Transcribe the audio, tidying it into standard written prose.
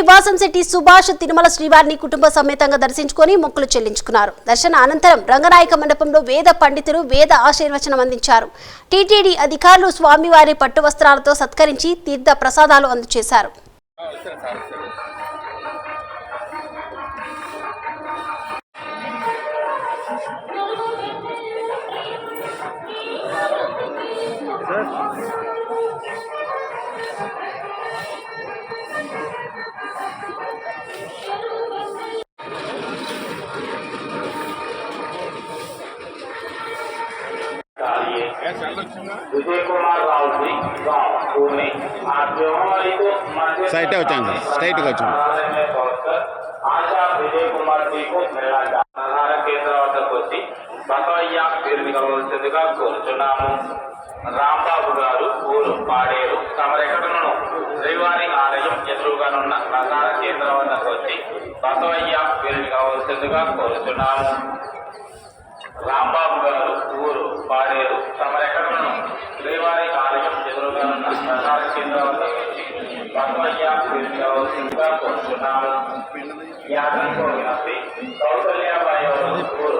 వాసంశెట్టి సుభాష్ తిరుమల శ్రీవారిని కుటుంబ సమేతంగా దర్శించుకొని మొక్కులు చెల్లించుకున్నారు. దర్శన అనంతరం రంగనాయక మండపంలో వేద పండితులు వేద ఆశీర్వచనం అందించారు. టీటీడీ అధికారులు స్వామివారి పట్టు వస్త్రాలతో సత్కరించి తీర్థ ప్రసాదాలు అందజేశారు. विजय कुमार राव जी गाँव पुणे आज व्यवहारी को स्ट्राइट వచ్చాను స్ట్రైట్ గా వచ్చాను आशा विजय कुमार जी को मेला आधार केंद्र వద్దకు వచ్చి బసవయ్య పేరు వినవలసిందిగా కోరుచున్నాము. రాంబాబు గారు ఊరు పాడేరు తమరెక్కడను శ్రీవారి ఆలయం ఎదురుగానున్న ప్రధాన కేంద్రం వద్దకు వచ్చి బసవయ్య పేరు వినవలసిందిగా కోరుచున్నాము. రాంబాబు గారు ఊరు పాడేరు తమరెక్కడను శ్రీవారి ఆలయం ఎదురుగానున్న ప్రధాన కేంద్రం వద్దకు వచ్చి బసవయ్య పేరు వినవలసిందిగా కోరుచున్నాము. యాదవ్ కౌశల్యాబాయి ఊరు